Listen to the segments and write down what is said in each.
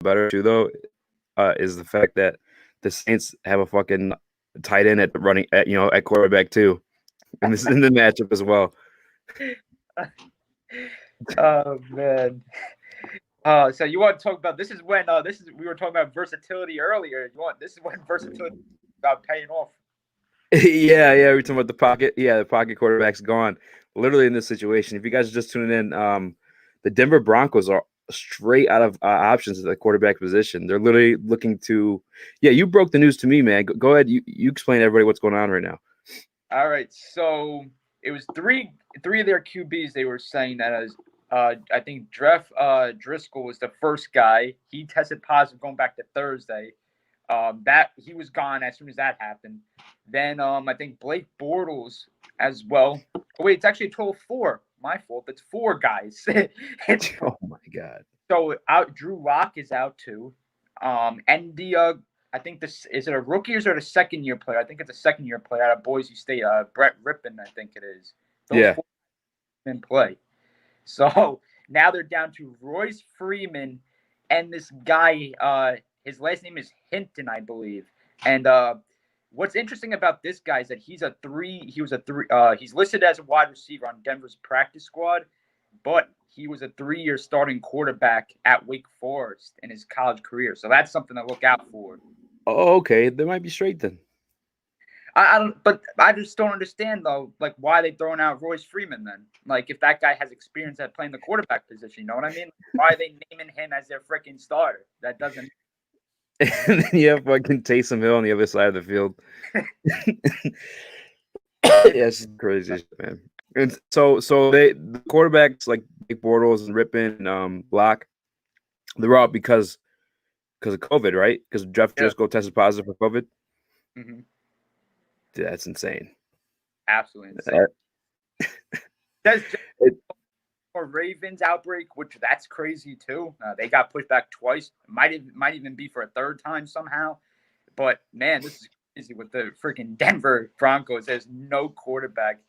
better too, though, is the fact that the Saints have a fucking tight end at quarterback too, and this is in the matchup as well. Oh man. So you want to talk about this is when we were talking about versatility earlier. This is when versatility about paying off. Yeah, we're talking about the pocket. Yeah, the pocket quarterback's gone. Literally in this situation. If you guys are just tuning in, the Denver Broncos are straight out of options at the quarterback position. They're literally looking to. Yeah, you broke the news to me, man. Go ahead. You explain to everybody what's going on right now. All right, so it was three of their QBs. They were saying that as I think Driscoll was the first guy. He tested positive going back to Thursday. That he was gone as soon as that happened. Then I think Blake Bortles as well. Oh, wait, it's actually a total of 4. My fault. It's 4 guys. Oh my god. So Drew Lock is out too. And the I think this is it a rookie or is it a second-year player? I think it's a second-year player out of Boise State. Brett Rypien, I think it is. Those 4 in play. So now they're down to Royce Freeman and this guy. His last name is Hinton, I believe. And what's interesting about this guy is that he's a 3. He was a 3. He's listed as a wide receiver on Denver's practice squad, but he was a 3-year starting quarterback at Wake Forest in his college career. So that's something to look out for. Oh, okay. They might be straight then. I don't, but I just don't understand though, like why they throwing out Royce Freeman then? Like if that guy has experience at playing the quarterback position, you know what I mean? Why are they naming him as their freaking starter? That doesn't. And then you have fucking Taysom Hill on the other side of the field. Yeah, it's crazy, man. And so the quarterbacks like Blake Bortles and Rypien and Block, they're out because of COVID, right? Because Jeff Driscoll tested positive for COVID. Mm-hmm. Dude, that's insane. Absolutely insane. That's or Ravens outbreak, which that's crazy too. They got pushed back twice. Might even be for a third time somehow. But man, this is crazy with the freaking Denver Broncos. There's no quarterback,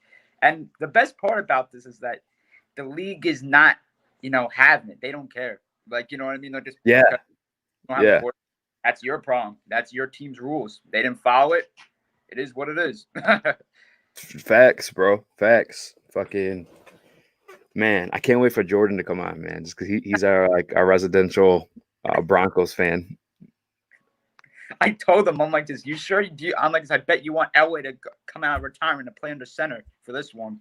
and the best part about this is that the league is not, having it. They don't care. Like, you know what I mean? They're just That's your problem. That's your team's rules. They didn't follow it. It is what it is. Facts, bro. Facts. Fucking man, I can't wait for Jordan to come on, man. Just because he's our residential Broncos fan. I told him, I'm like, this. You sure? I'm like, I bet you want Elway to come out of retirement and play under center for this one.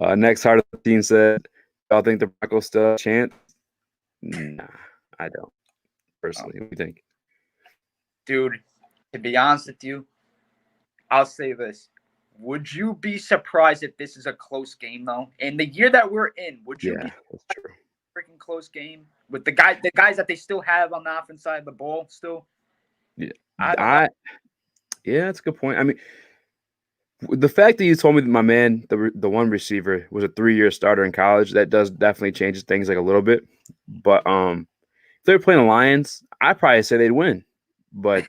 Next heart of the team said, y'all think the Broncos still have a chance? Nah, I don't. Personally, what do you think? Dude, to be honest with you, I'll say this. Would you be surprised if this is a close game, though? In the year that we're in, would you be that's true. Freaking close game with the guys that they still have on the offense side of the ball still? Yeah. Yeah, that's a good point. I mean, the fact that you told me that my man, the one receiver, was a 3-year starter in college, that does definitely change things like a little bit. But if they were playing the Lions, I'd probably say they'd win. But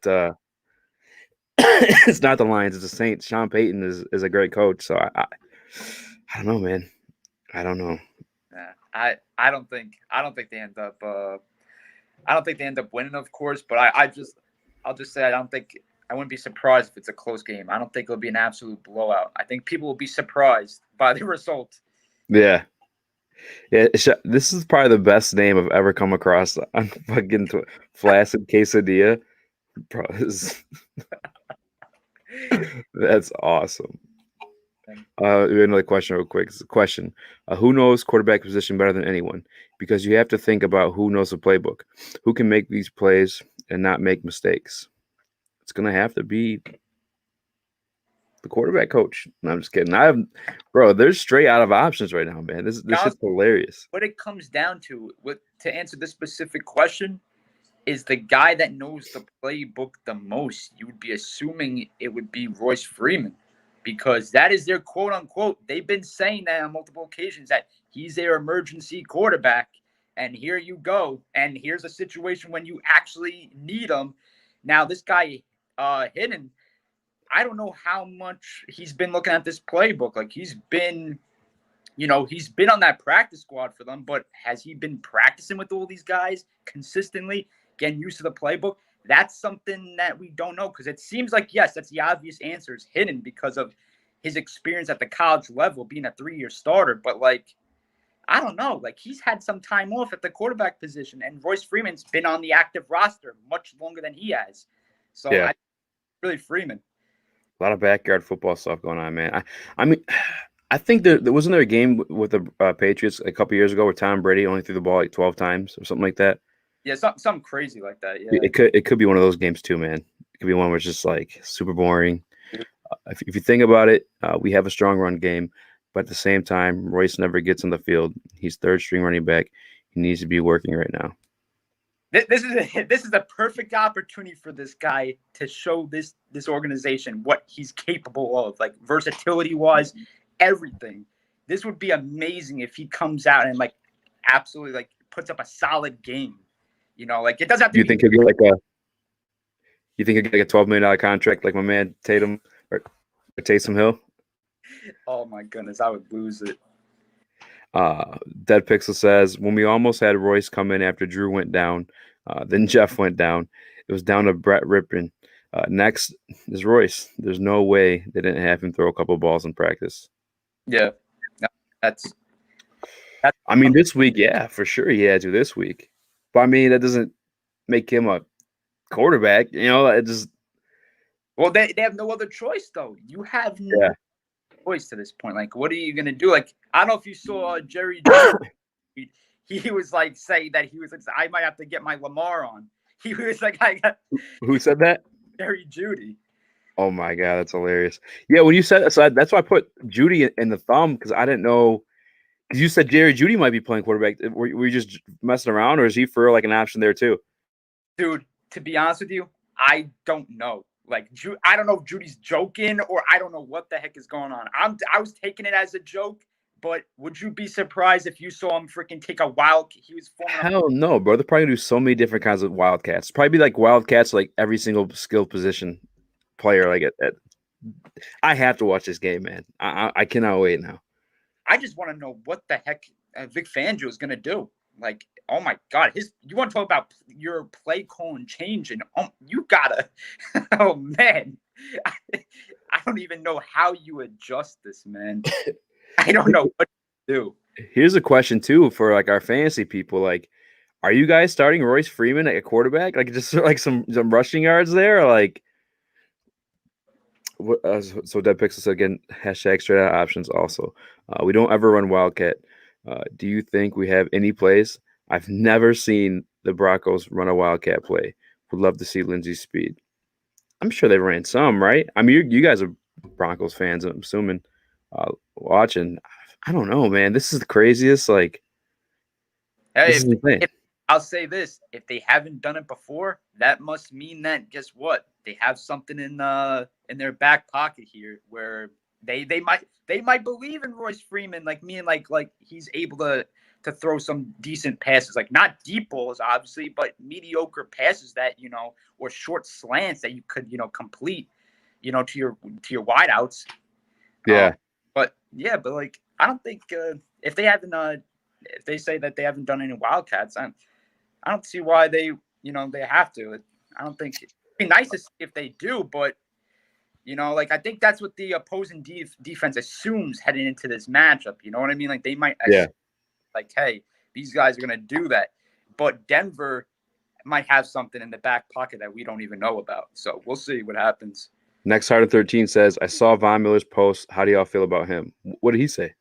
it's not the Lions, it's the Saints. Sean Payton is a great coach. So I don't know, man. I don't know. I don't think they end up I don't think they end up winning, of course, but I'll just say I wouldn't be surprised if it's a close game. I don't think it'll be an absolute blowout. I think people will be surprised by the result. Yeah. Yeah, this is probably the best name I've ever come across on fucking Flaccid Quesadilla. Bro, that's awesome. We have another question real quick. It's a question. Who knows quarterback position better than anyone? Because you have to think about who knows the playbook. Who can make these plays and not make mistakes? It's going to have to be the quarterback coach. No, I'm just kidding. Bro, they're straight out of options right now, man. This shit's hilarious. What it comes down to, to answer this specific question, is the guy that knows the playbook the most. You would be assuming it would be Royce Freeman, because that is their quote unquote. They've been saying that on multiple occasions that he's their emergency quarterback. And here you go. And here's a situation when you actually need him. Now, this guy, Hidden, I don't know how much he's been looking at this playbook. Like, he's been he's been on that practice squad for them, but has he been practicing with all these guys consistently, getting used to the playbook? That's something that we don't know, because it seems like, yes, that's the obvious answer, is hidden because of his experience at the college level, being a 3-year starter. But, I don't know. He's had some time off at the quarterback position, and Royce Freeman's been on the active roster much longer than he has. So, yeah. Really Freeman. A lot of backyard football stuff going on, man. I mean, I think there wasn't there a game with the Patriots a couple years ago where Tom Brady only threw the ball 12 times or something like that. Yeah, something crazy like that. Yeah, it could be one of those games too, man. It could be one where it's just super boring. If you think about it, we have a strong run game, but at the same time, Royce never gets on the field. He's third string running back. He needs to be working right now. This is a perfect opportunity for this guy to show this organization what he's capable of, versatility wise, everything. This would be amazing if he comes out and absolutely puts up a solid game. It doesn't have to. You think he'll get You think he'll get a $12 million contract like my man Tatum or Taysom Hill? Oh my goodness, I would lose it. Dead Pixel says, when we almost had Royce come in after Drew went down, then Jeff went down. It was down to Brett Rypien. Next is Royce. There's no way they didn't have him throw a couple balls in practice. Yeah, that's. I mean, this week, yeah, for sure he had to this week. But I mean, that doesn't make him a quarterback. It just. Well, they have no other choice though. You have no choice to this point. What are you gonna do? I don't know if you saw Jerry. He was saying that he was I might have to get my Lamar on. He was I got. Who said that? Jerry Jeudy. Oh my God, that's hilarious. Yeah, when you said so, that's why I put Jeudy in the thumb, because I didn't know. Because you said Jerry Jeudy might be playing quarterback. Were you just messing around, or is he for an option there too? Dude, to be honest with you, I don't know. I don't know if Judy's joking, or I don't know what the heck is going on. I was taking it as a joke, but would you be surprised if you saw him freaking take a wild? He was forming. Hell no, bro. They're probably gonna do so many different kinds of wildcats. Probably be wildcats, every single skill position player. I have to watch this game, man. I cannot wait now. I just want to know what the heck Vic Fangio is gonna do. Oh my God, you want to talk about your play calling changing? You gotta. Oh man, I don't even know how you adjust this, man. I don't know what to do. Here's a question too for our fantasy people. Are you guys starting Royce Freeman at a quarterback? Just some rushing yards there, or so Dead Pixel said again, hashtag straight out options also. We don't ever run Wildcat. Do you think we have any plays? I've never seen the Broncos run a Wildcat play. Would love to see Lindsey's speed. I'm sure they ran some, right? I mean, you guys are Broncos fans, I'm assuming, watching. I don't know, man. This is the craziest. I'll say this: if they haven't done it before, that must mean that guess what? They have something in their back pocket here, where they might believe in Royce Freeman, he's able to throw some decent passes, not deep balls, obviously, but mediocre passes that, or short slants that you could, complete, to your wideouts. Yeah. But I don't think if they haven't, if they say that they haven't done any Wildcats, I don't see why they have to. I don't think it'd be nice to see if they do, but I think that's what the opposing defense assumes heading into this matchup. You know what I mean? They might assume, hey, these guys are going to do that. But Denver might have something in the back pocket that we don't even know about. So we'll see what happens. Next Harder 13 says, I saw Von Miller's post. How do y'all feel about him? What did he say?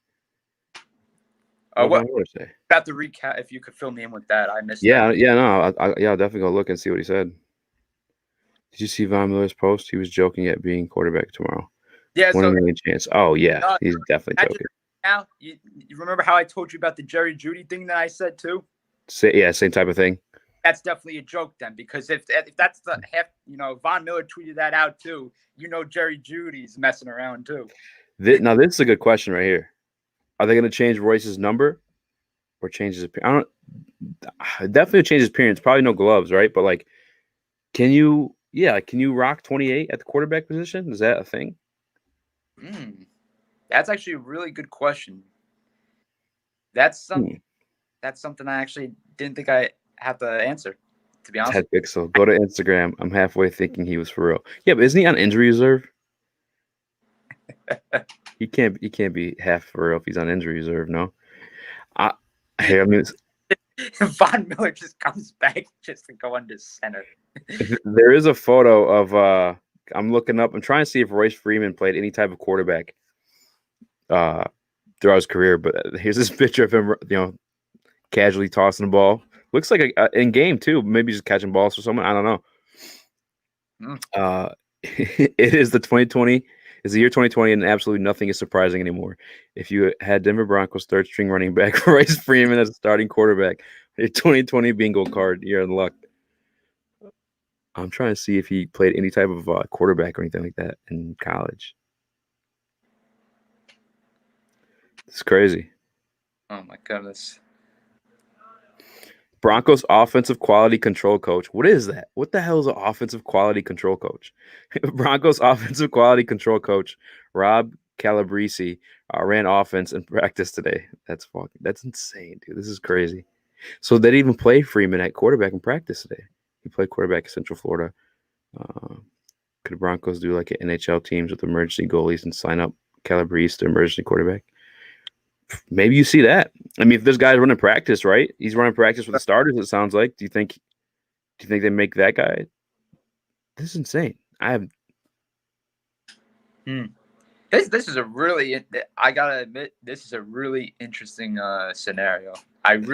What Von Miller say? About the recap, if you could fill me in with that. I missed that. No. I'll definitely go look and see what he said. Did you see Von Miller's post? He was joking at being quarterback tomorrow. Yeah. 1 million chance. Oh, yeah. He's definitely joking. Now, you remember how I told you about the Jerry Jeudy thing that I said too? Same type of thing. That's definitely a joke then, because if that's the half, Von Miller tweeted that out too. Jerry Jeudy's messing around too. Now this is a good question right here. Are they going to change Royce's number or change his appearance? Definitely change his appearance. Probably no gloves, right? But can you rock 28 at the quarterback position? Is that a thing? That's actually a really good question. That's something I actually didn't think I have to answer, to be honest. Ted Pixel. Go to Instagram. I'm halfway thinking he was for real. Yeah, but isn't he on injury reserve? He can't be half for real if he's on injury reserve. No. I mean, Von Miller just comes back just to go under center. there is a photo of I'm looking up. I'm trying to see if Royce Freeman played any type of quarterback throughout his career. But here's this picture of him, casually tossing the ball. Looks like in game too. Maybe just catching balls for someone. I don't know. It is the 2020. It's the year 2020, and absolutely nothing is surprising anymore. If you had Denver Broncos third string running back Royce Freeman as a starting quarterback, your 2020 bingo card, you're in luck. I'm trying to see if he played any type of quarterback or anything like that in college. It's crazy. Oh my goodness. Broncos offensive quality control coach. What is that? What the hell is an offensive quality control coach? Broncos offensive quality control coach Rob Calabrese ran offense in practice today. That's insane, dude. This is crazy. So they didn't even play Freeman at quarterback in practice today. He played quarterback in Central Florida. Could the Broncos do like an NHL teams with emergency goalies and sign up Calabrese to emergency quarterback? Maybe you see that. I mean, if this guy's running practice, right? He's running practice with the starters, it sounds like. Do you think they make that guy? This is insane. This is a really, I gotta admit, this is a really interesting scenario. I'm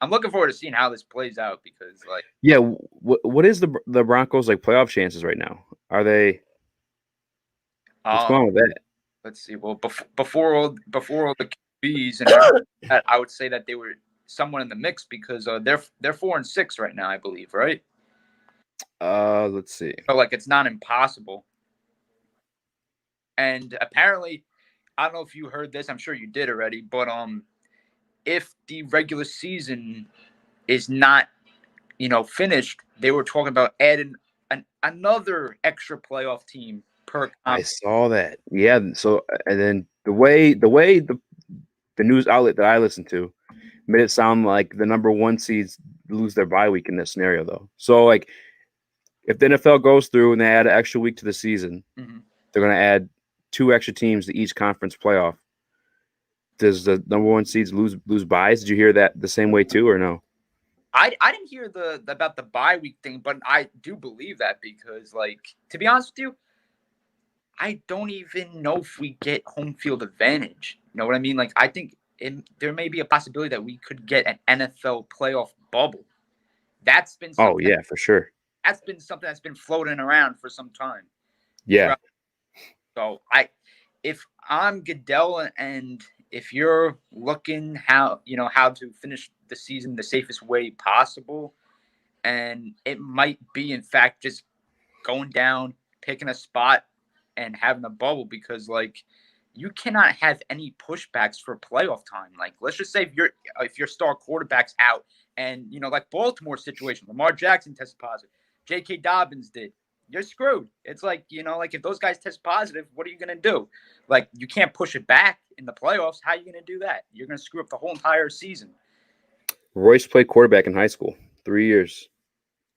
looking forward to seeing how this plays out because, like, yeah, what is the Broncos like playoff chances right now? Are they? What's going on with that? Let's see. Well, before all the QBs and I would say that they were somewhat in the mix because they're 4-6 right now, I believe, right? Let's see. So, like, it's not impossible. And apparently, I don't know if you heard this. I'm sure you did already. But if the regular season is not, finished, they were talking about adding another extra playoff team per conference. I saw that. Yeah. So, and then the way the news outlet that I listened to made it sound like the number one seeds lose their bye week in this scenario, though. So, like, if the NFL goes through and they add an extra week to the season, they're going to add 2 extra teams to each conference playoff. Does the number one seeds lose byes? Did you hear that the same way too, or no? I didn't hear about the bye week thing, but I do believe that because, like, to be honest with you, I don't even know if we get home field advantage. You know what I mean? Like, I think there may be a possibility that we could get an NFL playoff bubble. That's been something. Oh yeah, for sure. That's been something that's been floating around for some time. Yeah. So if I'm Goodell and if you're looking how to finish the season the safest way possible, and it might be in fact just going down, picking a spot, and having a bubble because, like, you cannot have any pushbacks for playoff time. Like, let's just say if your star quarterback's out, and like Baltimore situation, Lamar Jackson tested positive, J.K. Dobbins did. You're screwed. It's like, like if those guys test positive, what are you going to do? Like, you can't push it back in the playoffs. How are you going to do that? You're going to screw up the whole entire season. Royce played quarterback in high school, 3 years.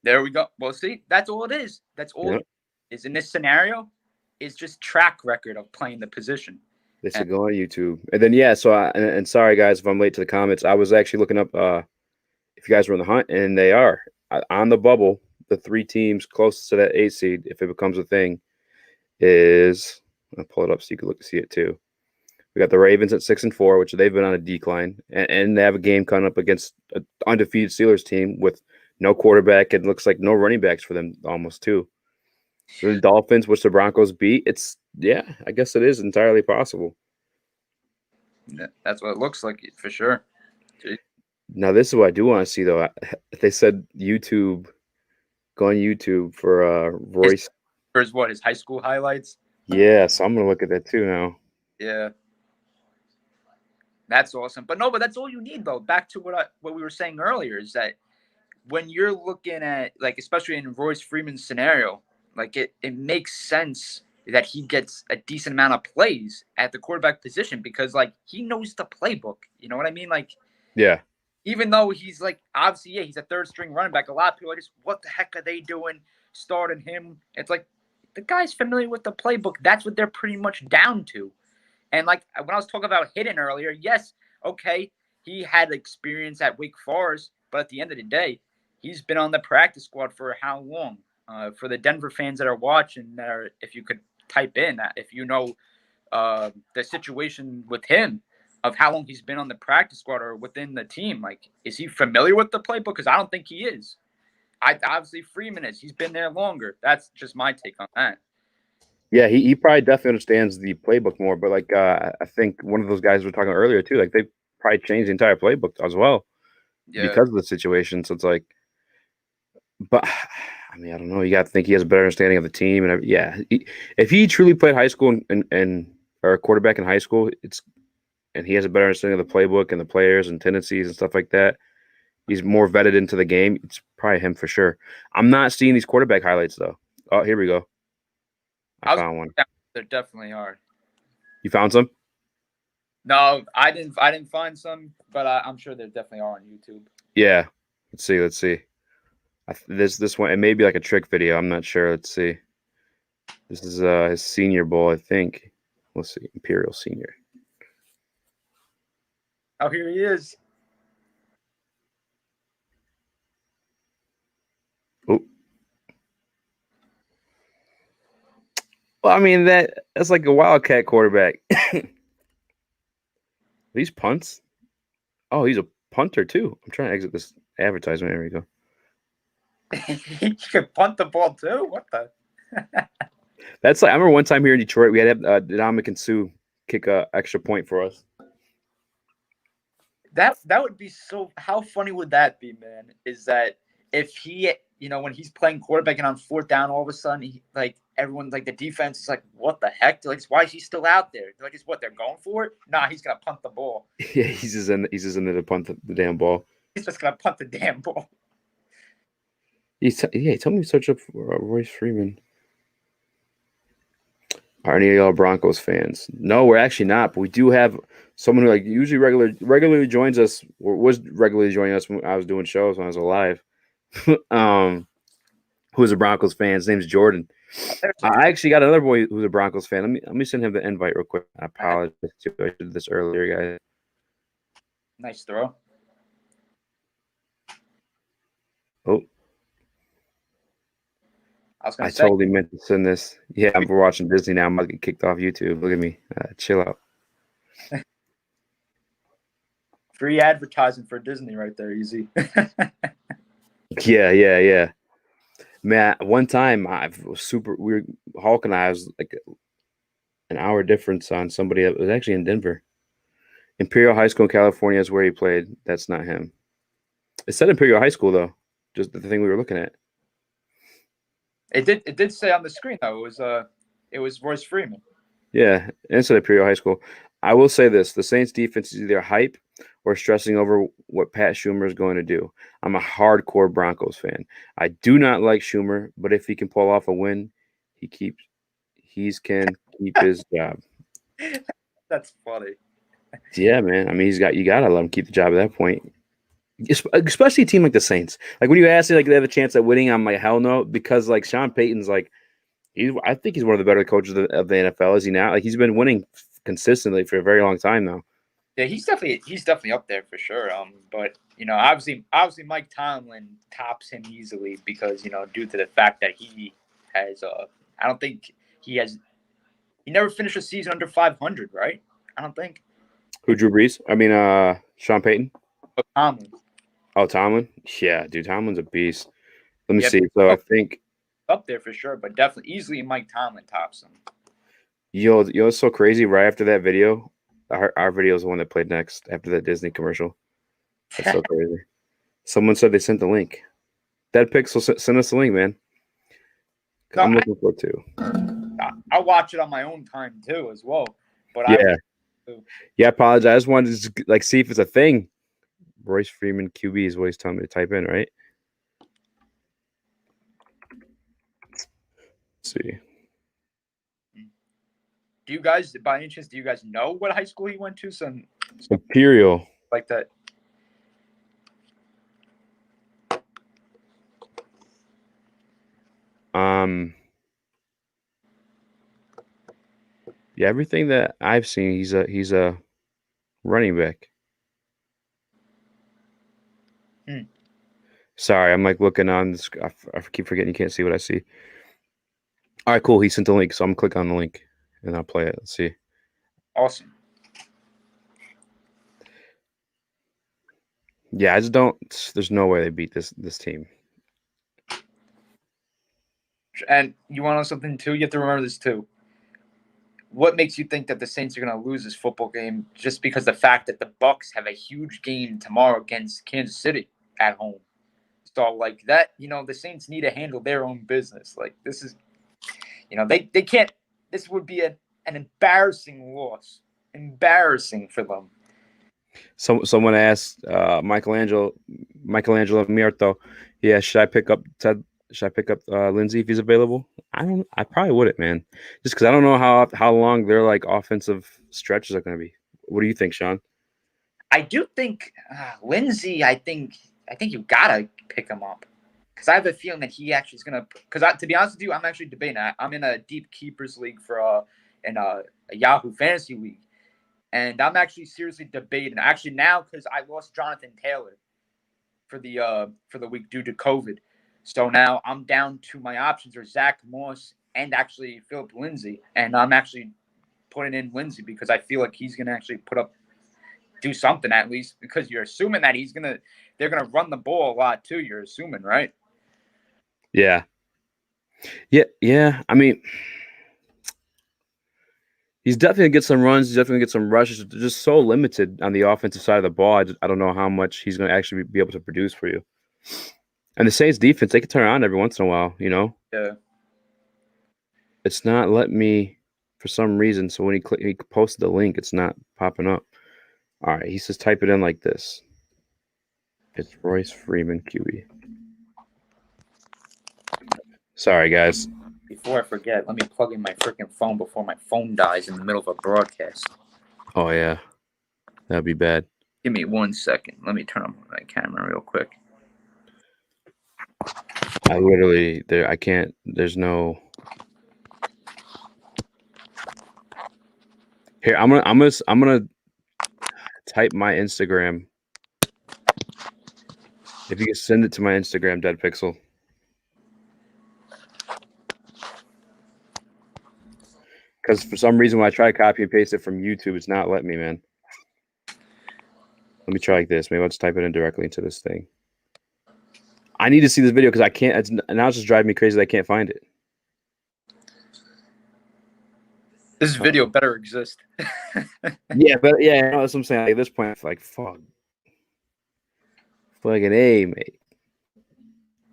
There we go. Well, see, that's all it is. That's all it is in this scenario is just track record of playing the position. They should go on YouTube. And then, so and sorry, guys, if I'm late to the comments. I was actually looking up if you guys were in the hunt, and they are. On the bubble, the 3 teams closest to that 8 seed, if it becomes a thing, is – I'll pull it up so you can see it too. We got the Ravens at 6-4, which they've been on a decline, and they have a game coming up against an undefeated Steelers team with no quarterback and looks like no running backs for them almost too. So the Dolphins, which the Broncos beat, I guess it is entirely possible. That's what it looks like for sure. Now, this is what I do want to see, though. They said YouTube, go on YouTube for Royce. His high school highlights? Yeah, so I'm going to look at that too now. Yeah. That's awesome. But that's all you need, though. Back to what we were saying earlier is that when you're looking at, like, especially in Royce Freeman's scenario, like, it makes sense that he gets a decent amount of plays at the quarterback position because, like, he knows the playbook. You know what I mean? Like, Yeah. Even though he's like, obviously, yeah, he's a third string running back. A lot of people are just, what the heck are they doing starting him? It's like, the guy's familiar with the playbook. That's what they're pretty much down to. And like when I was talking about Hidden earlier, yes, okay, he had experience at Wake Forest, but at the end of the day, he's been on the practice squad for how long? For the Denver fans that are watching, if you could type in that, if you know the situation with him of how long he's been on the practice squad or within the team, like, is he familiar with the playbook? Because I don't think he is. Obviously Freeman is. He's been there longer. That's just my take on that. Yeah, he probably definitely understands the playbook more. But like, I think one of those guys we were talking earlier too, like they probably changed the entire playbook as well because of the situation. So it's like, but I mean, I don't know. You got to think he has a better understanding of the team, and if he truly played high school and or a quarterback in high school, and he has a better understanding of the playbook and the players and tendencies and stuff like that. He's more vetted into the game. It's probably him for sure. I'm not seeing these quarterback highlights though. Oh, here we go. I found one. There definitely are. You found some? No, I didn't find some, but I'm sure there definitely are on YouTube. Yeah. Let's see. This one, it may be like a trick video. I'm not sure. Let's see. This is his Senior Bowl, I think. Let's see. Imperial Senior. Oh, here he is. Oh. Well, I mean that's like a Wildcat quarterback. These punts. Oh, he's a punter too. I'm trying to exit this advertisement. There we go. He could punt the ball too. What the? That's like I remember one time here in Detroit, we had Dominic and Sue kick a extra point for us. That would be so. How funny would that be, man? Is that if he, when he's playing quarterback and on fourth down, all of a sudden, everyone, like the defense is like, what the heck? They're like, why is he still out there? They're like, is what they're going for it? Nah, he's gonna punt the ball. Yeah, he's just in there to punt the damn ball. He's just gonna punt the damn ball. Tell me to search up Royce Freeman. Are any of y'all Broncos fans? No, we're actually not, but we do have someone who usually regularly joins us, or was regularly joining us when I was doing shows when I was alive. Who's a Broncos fan? His name's Jordan. I actually got another boy who's a Broncos fan. Let me send him the invite real quick. I apologize. I did this earlier, guys. Nice throw. Oh. I totally meant to send this. Yeah, I'm watching Disney now. I'm about to get kicked off YouTube. Look at me. Chill out. Free advertising for Disney right there, easy. Yeah. Man, one time Hulk and I was like an hour difference on somebody that was actually in Denver. Imperial High School in California is where he played. That's not him. It said Imperial High School though. Just the thing we were looking at. It did say on the screen though. It was Royce Freeman. Yeah, it said Imperial High School. I will say this: the Saints defense is either hype or stressing over what Pat Schumer is going to do. I'm a hardcore Broncos fan. I do not like Schumer, but if he can pull off a win, he can keep his job. That's funny. Yeah, man. I mean, you gotta let him keep the job at that point. Especially a team like the Saints. Like when you ask me, like they have a chance at winning, I'm like, hell no, because like Sean Payton's like, I think he's one of the better coaches of the NFL. Is he not? Like he's been winning consistently for a very long time now. Yeah, he's definitely up there for sure. But obviously Mike Tomlin tops him easily because due to the fact that he has I don't think he never finished a season under 500, right? I don't think. Who, Drew Brees? I mean, Sean Payton. Tomlin. Oh, Tomlin. Yeah, dude, Tomlin's a beast. Let me see. So I think up there for sure, but definitely easily Mike Tomlin tops him. It's so crazy. Right after that video, our video is the one that played next after that Disney commercial. That's so crazy. Someone said they sent the link. Dead Pixel send us the link, man. No, I'm looking for it too. I'll watch it on my own time too, as well. But I apologize. I just wanted to see if it's a thing. Royce Freeman QB is what he's telling me to type in, right? Let's see. Do you guys, by any chance, know what high school he went to? Some Imperial. Like that. Yeah, everything that I've seen, he's a running back. Sorry, I'm like looking on this. I keep forgetting you can't see what I see. All right, cool. He sent the link, so I'm gonna click on the link and I'll play it. Let's see. Awesome. Yeah, I just don't. There's no way they beat this team. And you want to know something too? You have to remember this too. What makes you think that the Saints are going to lose this football game? Just because the fact that the Bucs have a huge game tomorrow against Kansas City at home. So like that, the Saints need to handle their own business. Like this is, they can't. This would be an embarrassing loss. Embarrassing for them. Someone asked Michelangelo Mierto, yeah, should I pick up Lindsey if he's available? I probably wouldn't, man. Just because I don't know how long their like offensive stretches are going to be. What do you think, Sean? I do think Lindsey. I think you gotta pick him up because I have a feeling that he actually is gonna. Because to be honest with you, I'm actually debating. I'm in a deep keepers league for in a Yahoo fantasy league. And I'm actually seriously debating. Actually, now because I lost Jonathan Taylor for the week due to COVID, so now I'm down to my options are Zach Moss and actually Philip Lindsay, and I'm actually putting in Lindsay because I feel like he's gonna actually do something at least because you're assuming that they're gonna run the ball a lot too. You're assuming, right? Yeah. I mean. He's definitely going to get some runs. He's definitely going to get some rushes. They're just so limited on the offensive side of the ball. I don't know how much he's going to actually be able to produce for you. And the Saints defense, they can turn around every once in a while, Yeah. It's not letting me for some reason. So when he posted the link, it's not popping up. All right. He says type it in like this. It's Royce Freeman, QB. Sorry, guys. Before I forget, let me plug in my freaking phone before my phone dies in the middle of a broadcast. Oh, yeah. That'd be bad. Give me 1 second. Let me turn on my camera real quick. I can't, there's no. Here, I'm gonna type my Instagram. If you can send it to my Instagram, Dead Pixel. Because for some reason, when I try to copy and paste it from YouTube, it's not letting me, man. Let me try like this. Maybe I'll just type it in directly into this thing. I need to see this video because I can't. Now it's just driving me crazy that I can't find it. This video better exist. Yeah, but yeah, that's what I'm saying. Like, at this point, it's like, fuck. Fucking A, mate.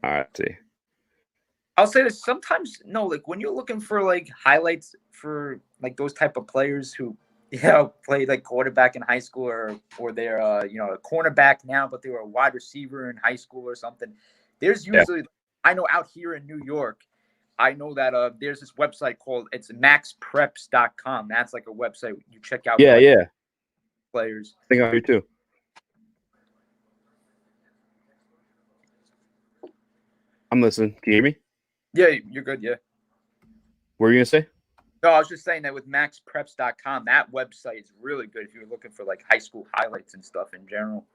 All right, let's see. I'll say this sometimes. No, like when you're looking for like highlights for like those type of players who played like quarterback in high school or they're a cornerback now, but they were a wide receiver in high school or something. There's usually I know out here in New York, I know that there's this website called it's maxpreps.com. That's like a website you check out. Yeah. Players. I think I'm here too. I'm listening. Can you hear me? Yeah, you're good. Yeah. What were you gonna say? No, I was just saying that with maxpreps.com, that website is really good if you're looking for like high school highlights and stuff in general.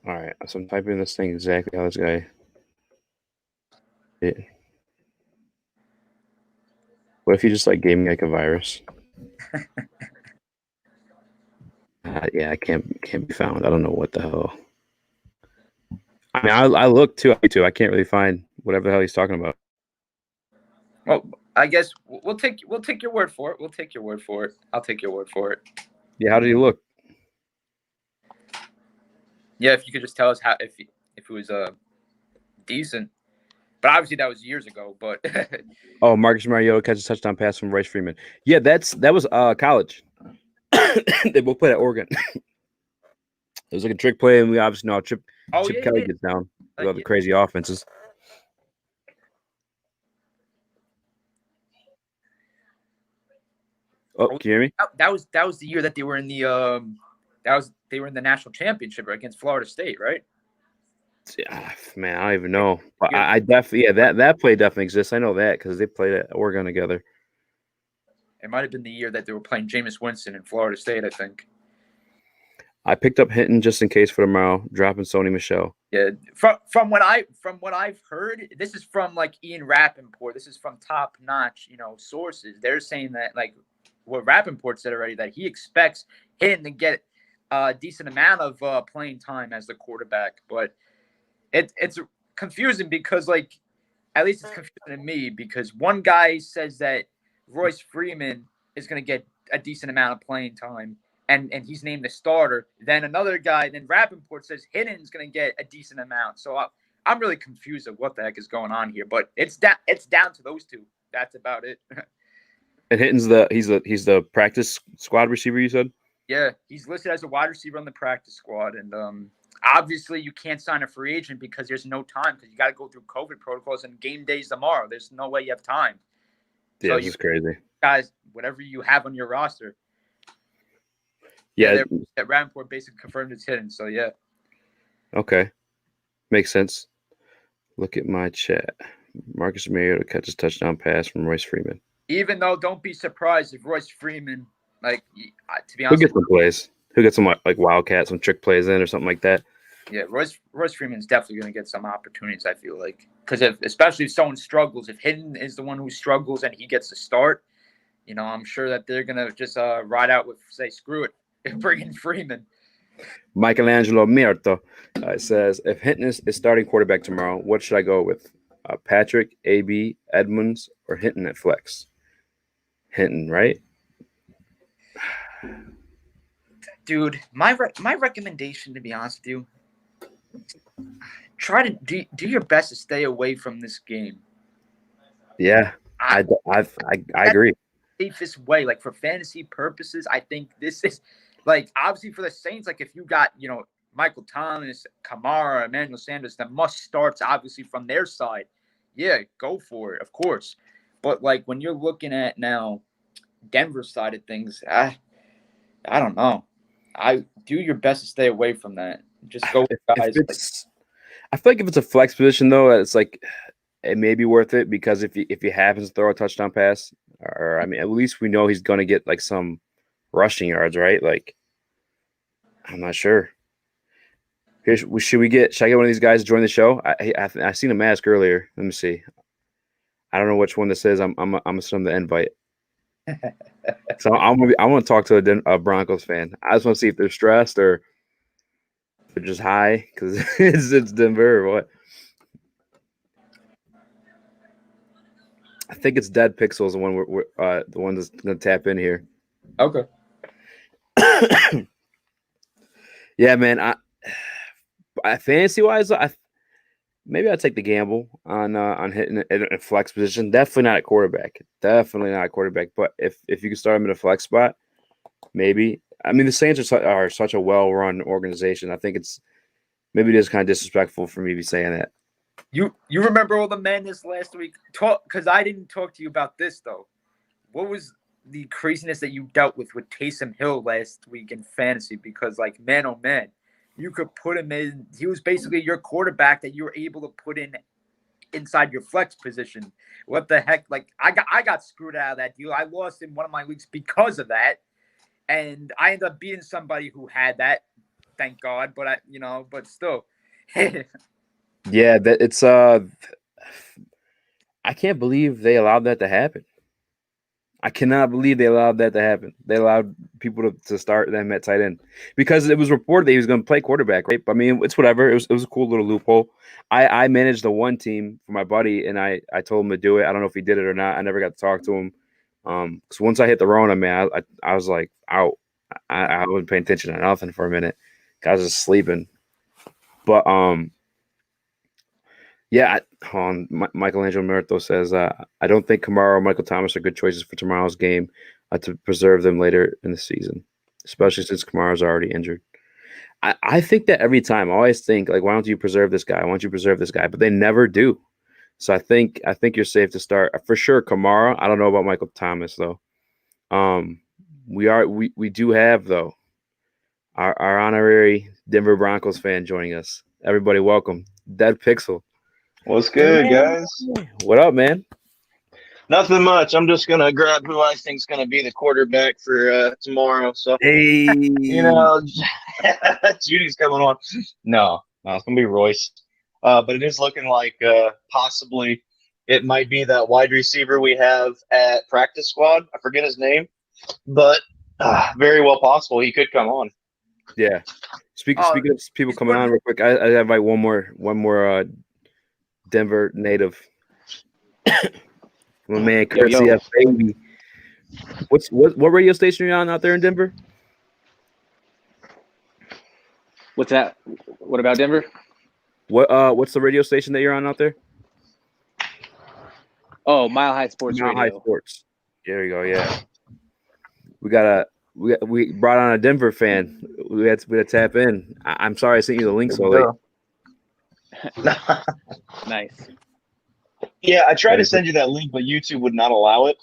All right, so I'm typing this thing exactly how this guy. Yeah. What if he just like gave me like a virus? Yeah, I can't be found. I don't know what the hell. I mean, I look too. I can't really find whatever the hell he's talking about. Well, I guess we'll take your word for it. We'll take your word for it. I'll take your word for it. Yeah, how did he look? Yeah, if you could just tell us if it was decent, but obviously that was years ago. But oh, Marcus Mariota catches a touchdown pass from Royce Freeman. Yeah, that was college. They both played at Oregon. It was like a trick play, and we obviously know how Chip Kelly gets down with all the crazy offenses. Oh, can you hear me? That was the year that they were in the they were in the national championship against Florida State, right? Man, I don't even know. But I definitely, that play definitely exists. I know that because they played at Oregon together. It might have been the year that they were playing Jameis Winston in Florida State, I think. I picked up Hinton just in case for tomorrow, dropping Sony Michel. Yeah, from what I've heard, this is from like Ian Rappaport. This is from top notch, sources. They're saying that like what Rappaport said already, that he expects Hinton to get a decent amount of playing time as the quarterback. But it's confusing because like at least it's confusing to me because one guy says that Royce Freeman is going to get a decent amount of playing time. And he's named the starter. Then another guy, then Rappaport says Hinton's going to get a decent amount. So I'm really confused of what the heck is going on here. But it's down to those two. That's about it. And Hinton's he's the practice squad receiver, you said? Yeah, he's listed as a wide receiver on the practice squad. And obviously you can't sign a free agent because there's no time because you got to go through COVID protocols and game days tomorrow. There's no way you have time. Yeah, so this is crazy. Guys, whatever you have on your roster. Yeah, that Rappaport basically confirmed it's hidden. So yeah. Okay, makes sense. Look at my chat. Marcus Mariota catches touchdown pass from Royce Freeman. Even though, don't be surprised if Royce Freeman, like to be honest, he'll get some plays. He'll get some like wildcat, some trick plays in or something like that. Yeah, Royce Freeman's definitely going to get some opportunities. I feel like because especially if someone struggles, if Hinton is the one who struggles and he gets to start, I'm sure that they're going to just ride out with say screw it. Bring in Freeman. Michelangelo Mirto says, if Hinton is starting quarterback tomorrow, what should I go with? Patrick, AB, Edmonds, or Hinton at flex? Hinton, right? Dude, my recommendation, to be honest with you, try to do your best to stay away from this game. Yeah, I agree. Safest way, like for fantasy purposes, I think this is. Like, obviously, for the Saints, like, if you got, Michael Thomas, Kamara, Emmanuel Sanders, the must starts, obviously, from their side, yeah, go for it, of course. But, like, when you're looking at now Denver's side of things, I don't know. I do your best to stay away from that. Just go with guys. I feel like if it's a flex position, though, it's like it may be worth it because if he happens to throw a touchdown pass, or, I mean, at least we know he's going to get, like, some rushing yards, right? Like, I'm not sure. Should I get one of these guys to join the show? I seen him ask earlier. Let me see. I don't know which one this is. I'm gonna send the invite. So I want to talk to a Broncos fan. I just want to see if they're stressed or if they're just high because it's Denver or what. I think it's Dead Pixels, the one that's gonna tap in here. Okay. Yeah, man. I fantasy wise, maybe I'd take the gamble on hitting a flex position. Definitely not a quarterback. But if you can start him in a flex spot, maybe. I mean, the Saints are such a well-run organization. I think it's maybe just kind of disrespectful for me to be saying that. You remember all the madness last week? Because I didn't talk to you about this though. What was the craziness that you dealt with Taysom Hill last week in fantasy? Because like, man, oh man, you could put him in. He was basically your quarterback that you were able to put inside your flex position. What the heck? Like I got screwed out of that deal. I lost in one of my leagues because of that. And I ended up beating somebody who had that. Thank God. But but still. Yeah, it's I can't believe they allowed that to happen. I cannot believe they allowed that to happen. They allowed people to start them at tight end because it was reported that he was going to play quarterback, right? But, I mean, it's whatever. It was a cool little loophole. I managed the one team for my buddy, and I told him to do it. I don't know if he did it or not. I never got to talk to him. Because once I hit the Rona, man, I was like out. I wasn't paying attention to nothing for a minute. I was just sleeping. But yeah, Michelangelo Merto says, I don't think Kamara or Michael Thomas are good choices for tomorrow's game to preserve them later in the season, especially since Kamara's already injured. I think that every time. I always think, like, why don't you preserve this guy? Why don't you preserve this guy? But they never do. So I think you're safe to start. For sure, Kamara. I don't know about Michael Thomas, though. We do have, though, our honorary Denver Broncos fan joining us. Everybody, welcome. Dead Pixel. What's good, guys? What up, man? Nothing much. I'm just gonna grab who I think's gonna be the quarterback for tomorrow. So Hey, Judy's coming on. No, it's gonna be Royce. But it is looking like possibly it might be that wide receiver we have at practice squad. I forget his name, but very well possible he could come on. Yeah. Speaking of people coming on real quick, I have like one more Denver native. My man, Kurt CF, baby. What radio station are you on out there in Denver? What's that? What about Denver? What's the radio station that you're on out there? Oh, Mile High Sports Mile Radio. High Sports. There you go. Yeah. We brought on a Denver fan. We had to tap in. I'm sorry I sent you the link so late. Nice. Yeah, I tried to send you that link, but YouTube would not allow it.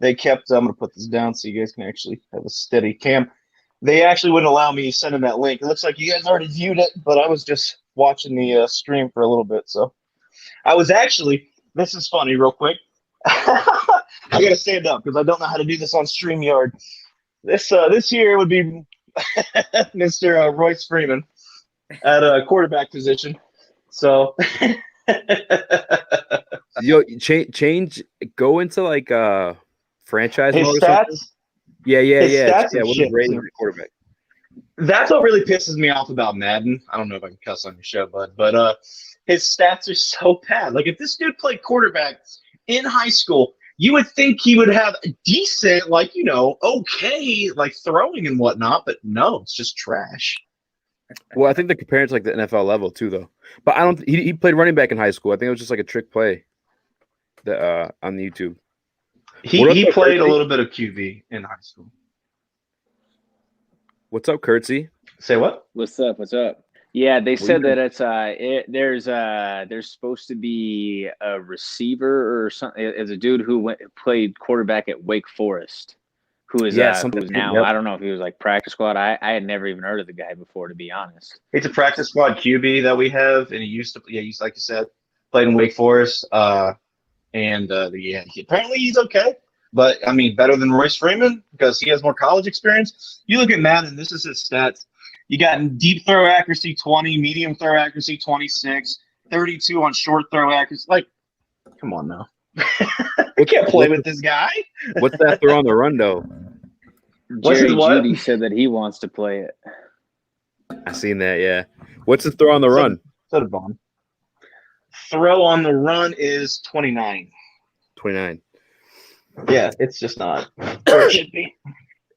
They kept. I'm going to put this down so you guys can actually have a steady cam. They actually wouldn't allow me sending that link. It looks like you guys already viewed it, but I was just watching the stream for a little bit. So I was actually. This is funny, real quick. I got to stand up because I don't know how to do this on StreamYard. This year would be Mr. Royce Freeman at a quarterback position. So, change. Go into like franchise his mode or stats. something. Yeah. What is rating the quarterback? That's what really pisses me off about Madden. I don't know if I can cuss on your show, bud, but his stats are so bad. Like if this dude played quarterback in high school, you would think he would have a decent, okay, like throwing and whatnot, but no, it's just trash. Well, I think they're comparing it to like the NFL level too, though. But I don't. He played running back in high school. I think it was just like a trick play. On the YouTube. He played a little bit of QB in high school. What's up, Kurtzy? Say what? What's up? Yeah, they said that it's there's supposed to be a receiver or something. It's a dude who played quarterback at Wake Forest, who's now. Yep. I don't know if he was like practice squad. I had never even heard of the guy before, to be honest. It's a practice squad QB that we have, and he used to, like you said, played in Wake Forest. Apparently he's okay. But I mean, better than Royce Freeman because he has more college experience. You look at Madden, this is his stats. You got deep throw accuracy 20, medium throw accuracy 26, 32 on short throw accuracy. Like, come on now. We can't play with this guy. What's that throw on the run, though? Jerry Judy said that he wants to play it. I seen that, yeah. What's the throw on the run? Throw on the run is 29. 29. Yeah, it's just not where it should be.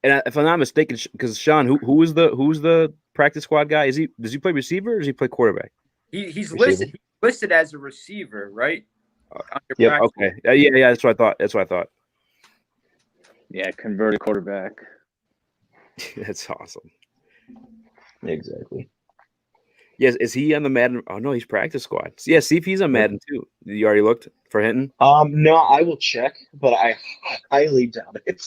And if I'm not mistaken, because Sean, who's the practice squad guy? Does he play receiver or does he play quarterback? He's listed as a receiver, right? Yeah. Okay. Yeah. That's what I thought. Yeah, converted quarterback. That's awesome. Exactly. Yes, is he on the Madden? Oh no, he's practice squad. Yeah, see if he's on Madden too. You already looked for Hinton? No, I will check, but I highly doubt it.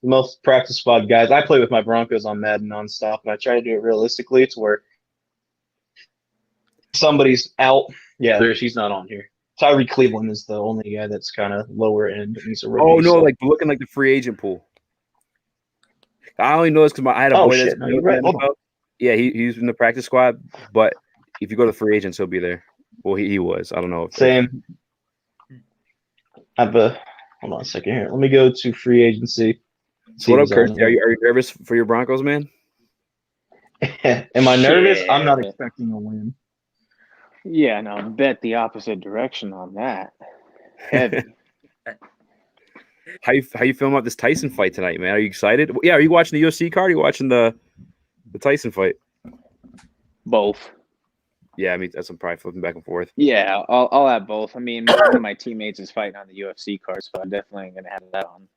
Most practice squad guys. I play with my Broncos on Madden nonstop, and I try to do it realistically. It's where somebody's out. Yeah, she's not on here. Tyree Cleveland is the only guy that's kind of lower end. He's a rookie. Oh no, like looking like the free agent pool. I only know this because I had a boy that's yeah, he's in the practice squad, but if you go to free agents, he'll be there. Well, he was. I don't know. Same. Hold on a second here. Let me go to free agency. So what up, Kurt? Are you nervous for your Broncos, man? Am I nervous? I'm not expecting a win. Yeah, no, bet the opposite direction on that. Heavy. How you feeling about this Tyson fight tonight, man? Are you excited? Yeah, are you watching the UFC card? Or are you watching the Tyson fight? Both. Yeah, I mean that's I'm probably flipping back and forth. Yeah, I'll have both. I mean, one of my teammates is fighting on the UFC card, so I'm definitely gonna have that on.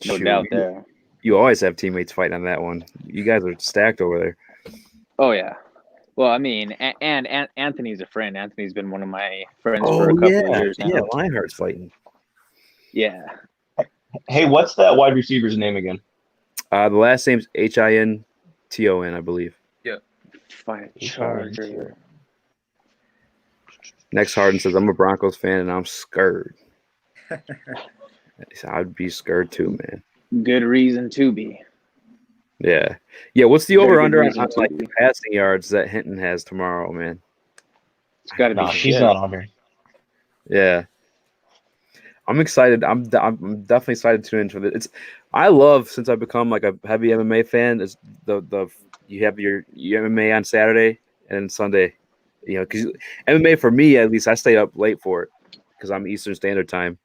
No doubt there. You always have teammates fighting on that one. You guys are stacked over there. Oh yeah. Well, I mean, and Anthony's a friend. Anthony's been one of my friends for a couple of years now. Yeah, Lionheart's fighting. Yeah. Hey, what's that wide receiver's name again? The last name's Hinton, I believe. Yeah. Fine. Charger. Next Harden says, I'm a Broncos fan and I'm scared. I'd be scared too, man. Good reason to be. Yeah. Yeah, what's the Very good over-under on reason to like be. passing yards that Hinton has tomorrow, man? It's got to be No, some she's good. not on here. Yeah. I'm excited. I'm definitely excited to tune in for this. I love, since I've become like a heavy MMA fan, is the you have your MMA on Saturday and Sunday, because MMA for me at least I stay up late for it because I'm Eastern Standard Time.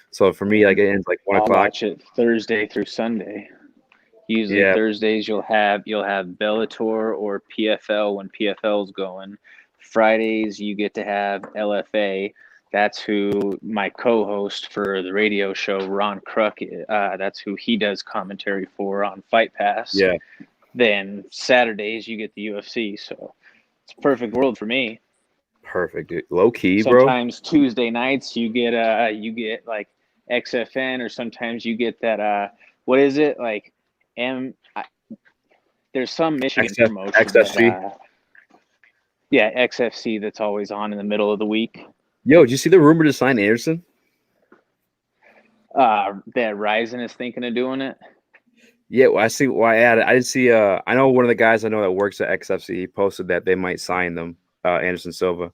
So for me, like it ends like 1 I'll o'clock. watch it Thursday through Sunday. Usually Yeah. Thursdays you'll have Bellator or PFL when PFL's going. Fridays you get to have LFA. That's who my co-host for the radio show, Ron Kruk, that's who he does commentary for on Fight Pass. Yeah. Then Saturdays you get the UFC. So it's a perfect world for me. Perfect, dude. Low key, bro. Sometimes Tuesday nights you get like XFN, or sometimes you get that what is it like there's some Michigan promotion XFC. XFC that's always on in the middle of the week. Yo, did you see the rumor to sign Anderson? That Ryzen is thinking of doing it. Yeah, well, I see. Well, I didn't see. I know one of the guys I know that works at XFC. He posted that they might sign them, Anderson Silva.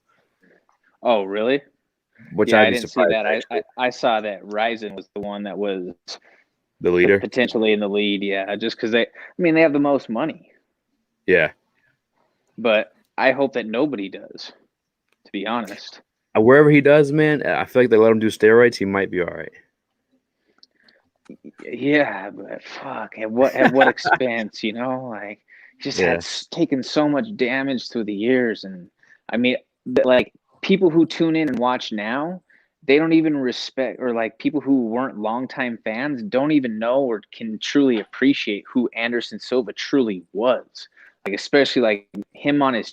Oh, really? Which I I'd be didn't surprised. see that. I saw that Ryzen was the one that was the leader, potentially in the lead. Yeah, just because they have the most money. Yeah, but I hope that nobody does. To be honest, wherever he does, man, I feel like they let him do steroids. He might be all right. Yeah, but fuck, at what expense? Like just had taken so much damage through the years, and like people who tune in and watch now, they don't even respect, or like people who weren't longtime fans don't even know or can truly appreciate who Anderson Silva truly was. Like especially like him on his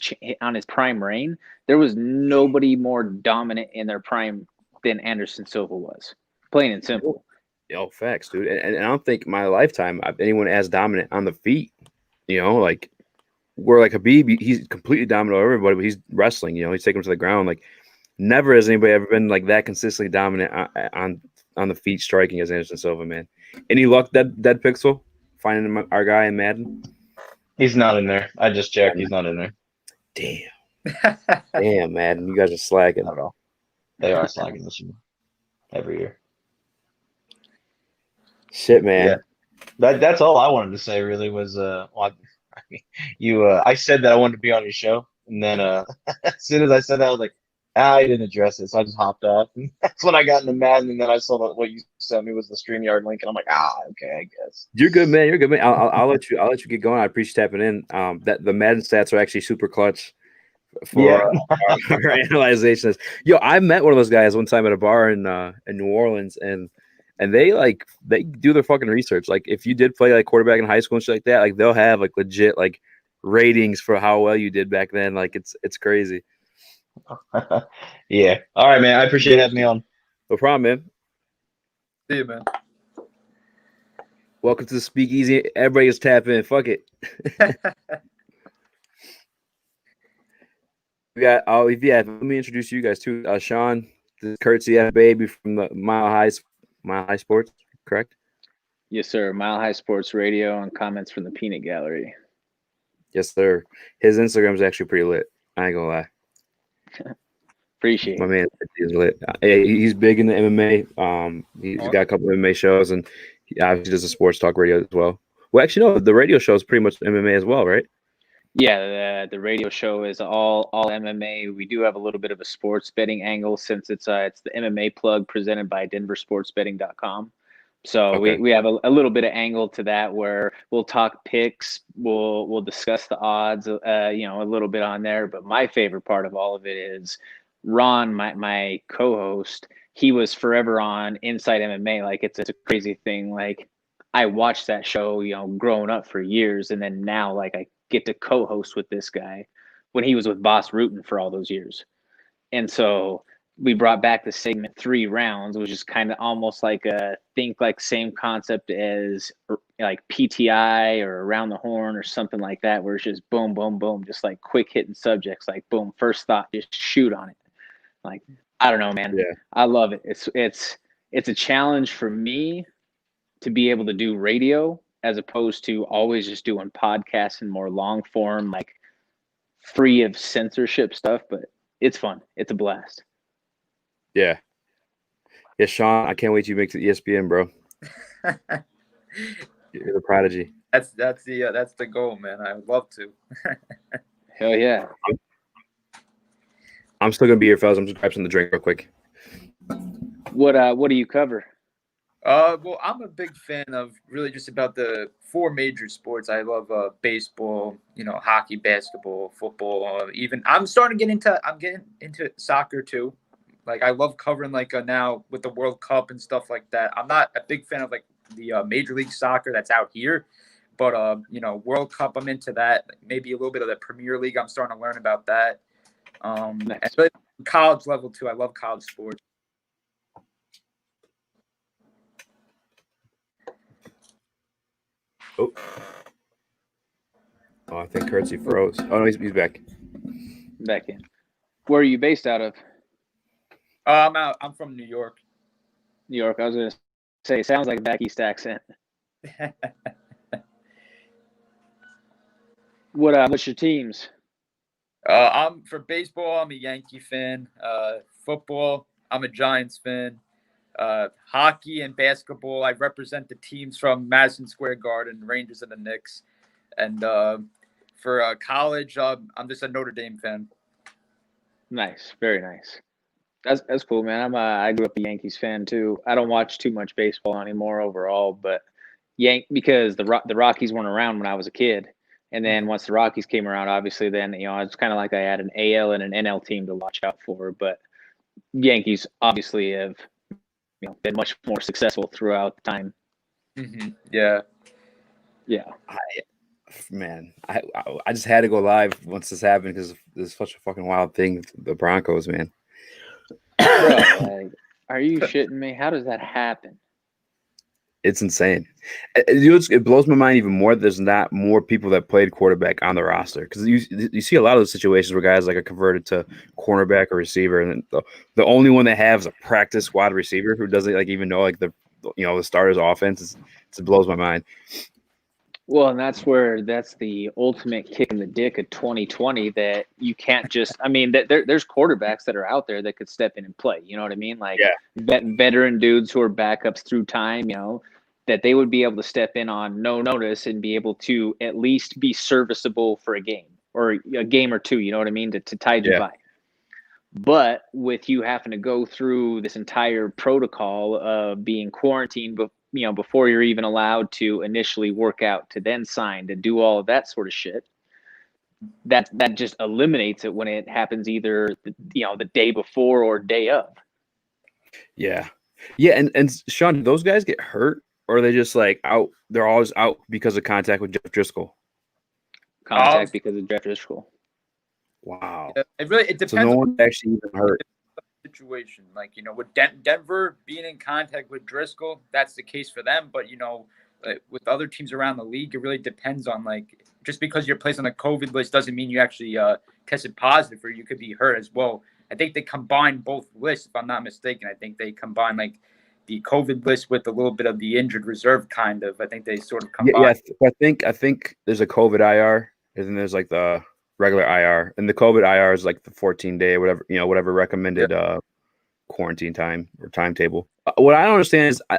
prime reign, there was nobody more dominant in their prime than Anderson Silva was. Plain and simple. Yo, facts, dude. And I don't think my lifetime anyone as dominant on the feet. Like where like Khabib, he's completely dominant over everybody, but he's wrestling. He's taking him to the ground. Like never has anybody ever been like that consistently dominant on the feet striking as Anderson Silva, man. Any luck dead pixel finding our guy in Madden? He's not in there. I just checked. He's not in there. Damn, Madden, you guys are slacking. Not at all. They are slacking this year. Every year. Shit, man. Yeah. That's all I wanted to say. Really was I said that I wanted to be on your show, and then as soon as I said that, I was like, I didn't address it, so I just hopped off. And that's when I got into Madden, and then I saw that what you sent me was the StreamYard link, and I'm like, okay, I guess. You're good, man. You're good, man. I'll let you get going. I appreciate tapping in. That the Madden stats are actually super clutch for our analyzations. Yo, I met one of those guys one time at a bar in New Orleans, and they do their fucking research. Like if you did play like quarterback in high school and shit like that, like they'll have like legit like ratings for how well you did back then. Like it's crazy. Yeah. All right, man. I appreciate having me on. No problem, man. See you, man. Welcome to the Speakeasy. Everybody is tapping in. Fuck it. We got let me introduce you guys too. Sean, this is courtesy F baby from the Mile High Sports, correct? Yes, sir. Mile High Sports Radio and comments from the Peanut Gallery. Yes, sir. His Instagram is actually pretty lit. I ain't gonna lie. Appreciate my man is lit. He's big in the MMA. He's got a couple of MMA shows, and he obviously does a sports talk radio as well. Well, actually, no, the radio show is pretty much MMA as well, right? Yeah, the radio show is all MMA. We do have a little bit of a sports betting angle since it's the MMA plug presented by DenverSportsBetting.com. So we have a little bit of angle to that where we'll talk picks, we'll discuss the odds, a little bit on there. But my favorite part of all of it is Ron, my co-host. He was forever on Inside MMA. Like it's a crazy thing. Like I watched that show, growing up for years, and then now like I get to co-host with this guy when he was with Boss Rutan for all those years. And so we brought back the segment 3 rounds, which is kind of almost like same concept as like PTI or Around the Horn or something like that, where it's just boom, boom, boom, just like quick hitting subjects, like boom, first thought, just shoot on it. Like, I don't know, man. Yeah. I love it. It's a challenge for me to be able to do radio as opposed to always just doing podcasts and more long form, like free of censorship stuff. But it's fun. It's a blast. Yeah. Yeah, Sean, I can't wait till you make it to ESPN, bro. You're the prodigy. That's the goal, man. I would love to. Hell yeah. I'm still gonna be here, fellas. I'm just grabbing some to drink real quick. What do you cover? Well, I'm a big fan of really just about the 4 major sports. I love baseball, hockey, basketball, football. Even I'm getting into soccer too. Like I love covering now with the World Cup and stuff like that. I'm not a big fan of like the Major League Soccer that's out here, but World Cup I'm into that. Maybe a little bit of the Premier League. I'm starting to learn about that. Nice. And really college level too. I love college sports. Oh, I think Curtsy froze. Oh no, he's back. Back in. Where are you based out of? I'm from New York. New York. I was gonna say, it sounds like a back east accent. What's your teams? I'm for baseball. I'm a Yankee fan. Football, I'm a Giants fan. Hockey and basketball, I represent the teams from Madison Square Garden, Rangers and the Knicks. And for college, I'm just a Notre Dame fan. Nice, very nice. That's cool, man. I grew up a Yankees fan too. I don't watch too much baseball anymore overall, but because the Rockies weren't around when I was a kid, and then once the Rockies came around, obviously then it's kind of like I had an AL and an NL team to watch out for. But Yankees obviously have been much more successful throughout the time. Mm-hmm. Yeah. I just had to go live once this happened because this is such a fucking wild thing. The Broncos, man. Bro, are you shitting me? How does that happen? It's insane. It blows my mind even more. There's not more people that played quarterback on the roster because you see a lot of those situations where guys like are converted to cornerback or receiver, and the only one they have is a practice squad receiver who doesn't even know the starter's offense. It blows my mind. Well, and that's the ultimate kick in the dick of 2020 that you can't just. I mean, there's quarterbacks that are out there that could step in and play. You know what I mean? Like veteran dudes who are backups through time. That they would be able to step in on no notice and be able to at least be serviceable for a game or a game or two. You know what I mean? To tide you by. But with you having to go through this entire protocol of being quarantined, before you're even allowed to initially work out, to then sign, to do all of that sort of shit, that just eliminates it when it happens either the day before or day of. Yeah, and Sean, do those guys get hurt or are they just like out? They're always out because of contact with Jeff Driscoll. Contact because of Jeff Driscoll. Wow. Yeah, it depends. So no one actually even hurt. Situation with Denver being in contact with Driscoll, that's the case for them. But with other teams around the league, it really depends on just because you're placed on the COVID list doesn't mean you actually tested positive, or you could be hurt as well. I think they combine both lists, if I'm not mistaken. I think they combine the COVID list with a little bit of the injured reserve, kind of. I think they sort of combine. Yeah, I think there's a COVID IR, and then there's the regular IR, and the COVID IR is the 14-day or whatever recommended quarantine time or timetable. What I don't understand is I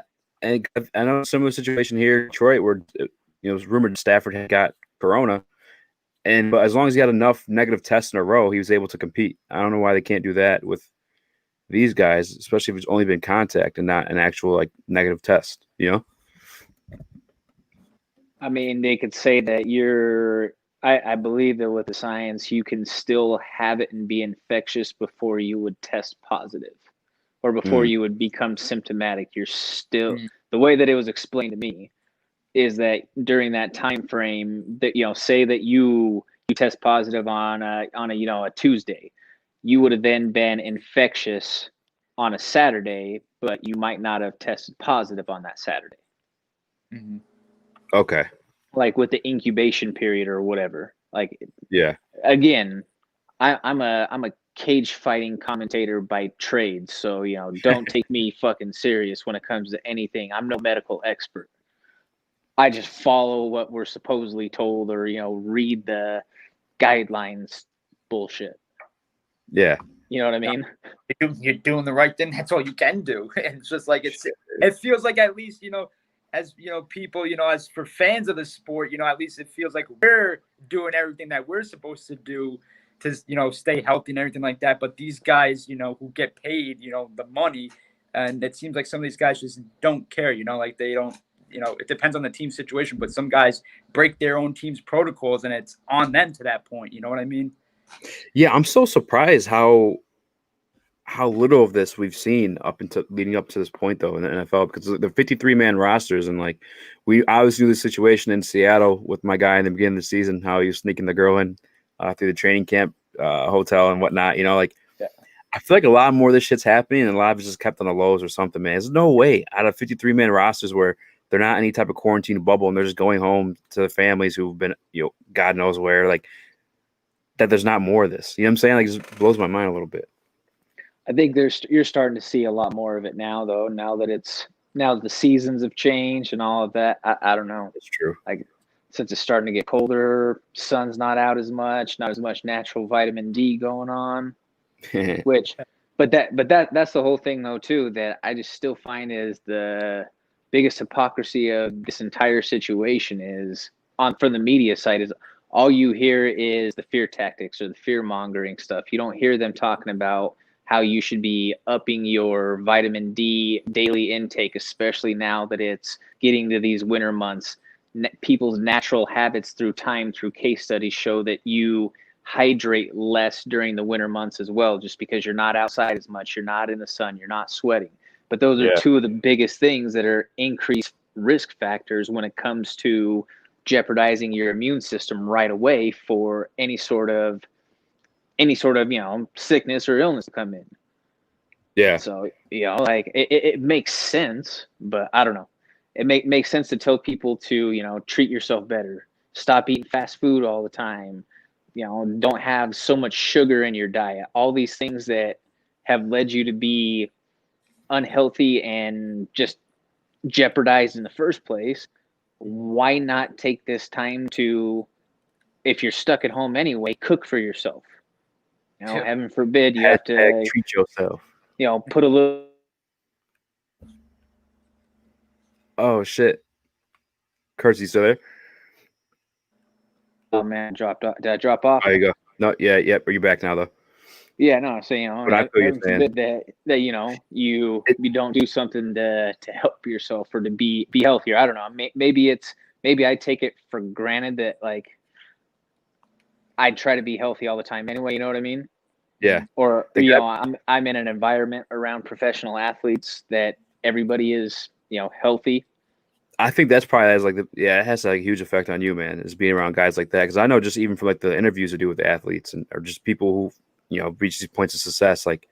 know a similar situation here in Detroit where it was rumored Stafford had got corona, but as long as he had enough negative tests in a row, he was able to compete. I don't know why they can't do that with these guys, especially if it's only been contact and not an actual negative test. I mean, they could say that I believe that with the science, you can still have it and be infectious before you would test positive or before you would become symptomatic. You're still the way that it was explained to me is that during that time frame that, say that you test positive on a Tuesday, you would have then been infectious on a Saturday, but you might not have tested positive on that Saturday. Mm-hmm. Okay. With the incubation period or whatever. Yeah. Again, I'm a cage fighting commentator by trade. So, don't take me fucking serious when it comes to anything. I'm no medical expert. I just follow what we're supposedly told or, read the guidelines bullshit. Yeah. You know what I mean? You're doing the right thing. That's all you can do. And it's just like, it feels like at least, as, people, as for fans of the sport, at least it feels like we're doing everything that we're supposed to do to, stay healthy and everything like that. But these guys, who get paid, the money, and it seems like some of these guys just don't care, like they don't, it depends on the team situation, but some guys break their own team's protocols and it's on them to that point. You know what I mean? Yeah, I'm so surprised how little of this we've seen leading up to this point though in the NFL, because the 53-man rosters, and like we obviously knew the situation in Seattle with my guy in the beginning of the season, how he was sneaking the girl in through the training camp hotel and whatnot. I feel like a lot more of this shit's happening, and a lot of it's just kept on the lows or something, man. There's no way out of 53-man rosters where they're not any type of quarantine bubble and they're just going home to the families who've been, God knows where, like that there's not more of this. You know what I'm saying? Like it just blows my mind a little bit. I think you're starting to see a lot more of it now, though. Now that the seasons have changed and all of that, I don't know. It's true. Like since it's starting to get colder, sun's not out as much, not as much natural vitamin D going on. But that's the whole thing though too, that I just still find is the biggest hypocrisy of this entire situation is from the media side is all you hear is the fear tactics or the fear mongering stuff. You don't hear them talking about how you should be upping your vitamin D daily intake, especially now that it's getting to these winter months. People's natural habits through case studies show that you hydrate less during the winter months as well, just because you're not outside as much, you're not in the sun, you're not sweating. But those are two of the biggest things that are increased risk factors when it comes to jeopardizing your immune system right away for any sort of sickness or illness to come in. Yeah. So like it makes sense, but I don't know. It makes sense to tell people to treat yourself better, stop eating fast food all the time, don't have so much sugar in your diet. All these things that have led you to be unhealthy and just jeopardized in the first place. Why not take this time to, if you're stuck at home anyway, cook for yourself? Heaven forbid you have to treat yourself. Put a little. Oh shit, Kurt's, you still there? Oh man, dropped off. Did I drop off? There you go. No, yeah, but you're back now though. Yeah, no. So heaven forbid that you don't do something to help yourself or to be healthier. I don't know. Maybe I take it for granted that like I try to be healthy all the time anyway. You know what I mean? Yeah. Or I'm in an environment around professional athletes that everybody is healthy. I think that's probably it has a huge effect on you, man, is being around guys like that. Because I know just even from like the interviews I do with the athletes or just people who reach these points of success, like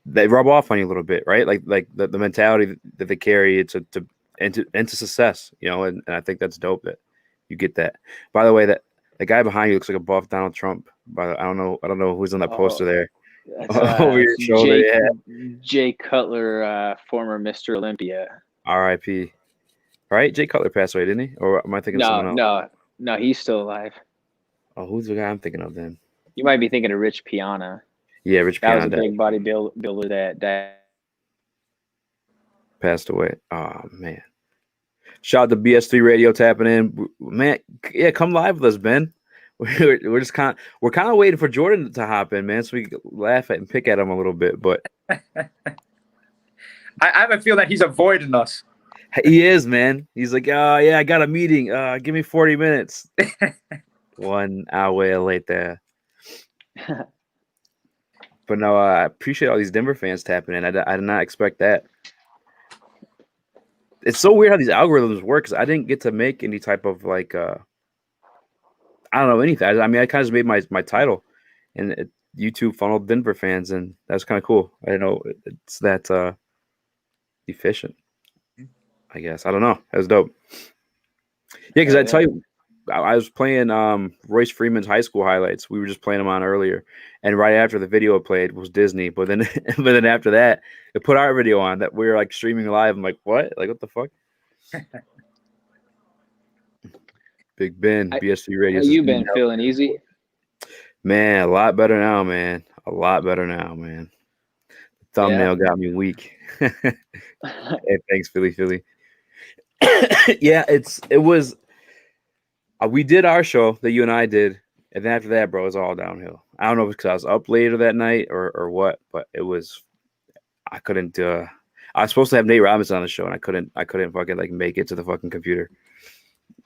they rub off on you a little bit, right? Like the mentality that they carry into success, and I think that's dope that you get that. By the way, that the guy behind you looks like a buff Donald Trump. But I don't know who's on that poster there. Over your shoulder, Jay Cutler, former Mr. Olympia. R.I.P. Right? Jay Cutler passed away, didn't he? Or am I thinking of someone else? No, he's still alive. Oh, who's the guy I'm thinking of then? You might be thinking of Rich Piana. Yeah, Rich Piana. That was a big bodybuilder that passed away. Oh man! Shout out to BS3 Radio tapping in, man. Yeah, come live with us, Ben. We're just kind of waiting for Jordan to hop in, man, so we can laugh at and pick at him a little bit. But I have a feel that he's avoiding us. He is, man. He's like, oh yeah, I got a meeting. Give me 40 minutes. 1 hour later. But no, I appreciate all these Denver fans tapping in. I did not expect that. It's so weird how these algorithms work, because I didn't get to make any type of like I don't know anything. I mean, I kind of just made my title, and YouTube funneled Denver fans, and that was kind of cool. I didn't know it's that efficient. I guess. I don't know. That was dope. Yeah, because I tell you, I was playing Royce Freeman's high school highlights. We were just playing them on earlier, and right after the video played was Disney. But then after that, it put our video on that we were like streaming live. I'm like, what? Like, what the fuck? Big Ben, BSC Radio. How you been feeling? Easy? Man, a lot better now, man. A lot better now, man. The thumbnail got me weak. Hey, thanks, Philly. Yeah, it was. We did our show that you and I did, and then after that, bro, it was all downhill. I don't know if it's because I was up later that night or what, but it was. I couldn't. I was supposed to have Nate Robinson on the show, and I couldn't fucking like make it to the fucking computer.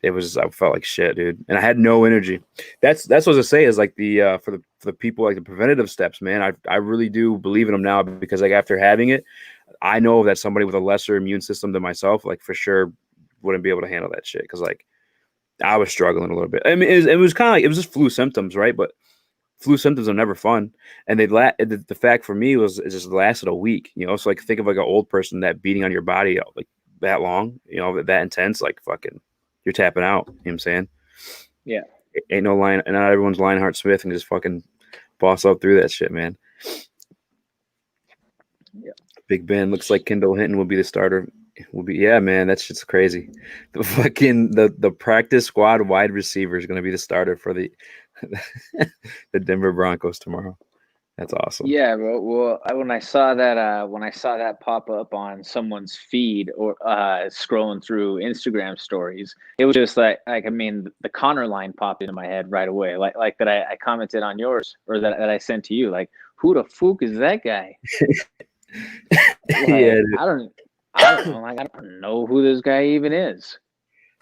It was. I felt like shit, dude, and I had no energy. That's what I say is like the for the people like the preventative steps, man. I really do believe in them now because like after having it, I know that somebody with a lesser immune system than myself, like for sure, wouldn't be able to handle that shit because like. I was struggling a little bit. I mean, it was kind of like it was just flu symptoms, right? But flu symptoms are never fun, and the fact for me was it just lasted a week. You know, so like think of like an old person that beating on your body like that long, you know, that intense, like fucking, you're tapping out. You know what I'm saying? Yeah. Ain't no line, and not everyone's Lionheart Smith and just fucking boss up through that shit, man. Yeah. Big Ben looks like Kendall Hinton will be the starter. Yeah, man, that shit's crazy. The fucking the practice squad wide receiver is going to be the starter for the the Denver Broncos tomorrow. That's awesome. Yeah, bro. Well, when I saw that pop up on someone's feed or scrolling through Instagram stories, it was just like I mean, the Connor line popped into my head right away. Like that I commented on yours or that I sent to you. Like, who the fuck is that guy? Like, Yeah, I don't know. Like, I don't know who this guy even is.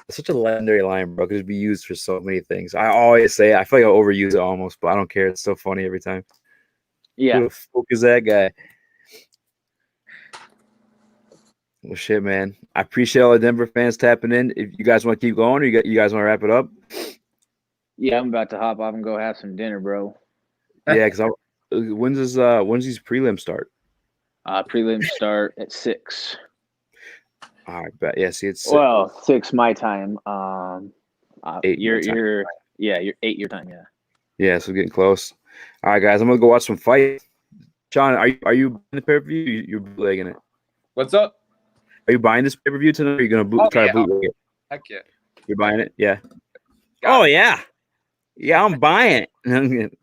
It's such a legendary line, bro. It could be used for so many things. I always say, I feel like I overuse it almost, but I don't care. It's so funny every time. Yeah. Who the fuck is that guy? Well, shit, man. I appreciate all the Denver fans tapping in. If you guys want to keep going, or you guys want to wrap it up? Yeah, I'm about to hop off and go have some dinner, bro. Yeah, because when's these prelims start? Prelims start at 6. I bet. Yeah, see, it's 6 my time. 8 you're 8 your time. Yeah. Yeah, so getting close. All right, guys, I'm gonna go watch some fight. Sean, are you buying the pay-per-view? You're bootlegging it. What's up? Are you buying this pay-per-view tonight? Or are you gonna try to bootleg it? Heck yeah. You're buying it? Yeah. Got it. Yeah. Yeah, I'm buying it.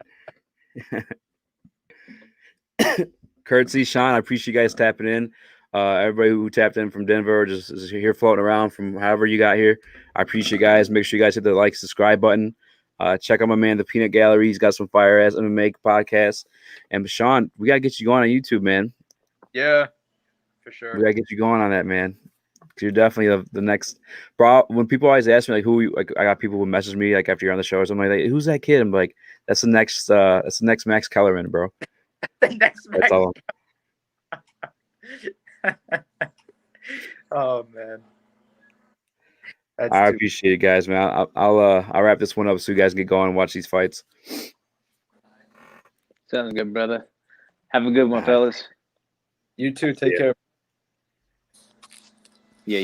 Curtsy, Sean, I appreciate you guys tapping in. Everybody who tapped in from Denver, just is here floating around from however you got here. I appreciate you guys. Make sure you guys hit the like, subscribe button. Check out my man, the Peanut Gallery. He's got some fire ass MMA podcasts. And Sean, we gotta get you going on YouTube, man. Yeah, for sure. We gotta get you going on that, man. Because you're definitely the next. Bro, when people always ask me like like I got people who message me like after you're on the show or something like, who's that kid? I'm like, that's the next Max Kellerman, bro. That's all. Oh man. I appreciate it, guys, man. I'll wrap this one up so you guys can get going and watch these fights. Sounds good, brother. Have a good one, fellas. You too. Take care. Yeah.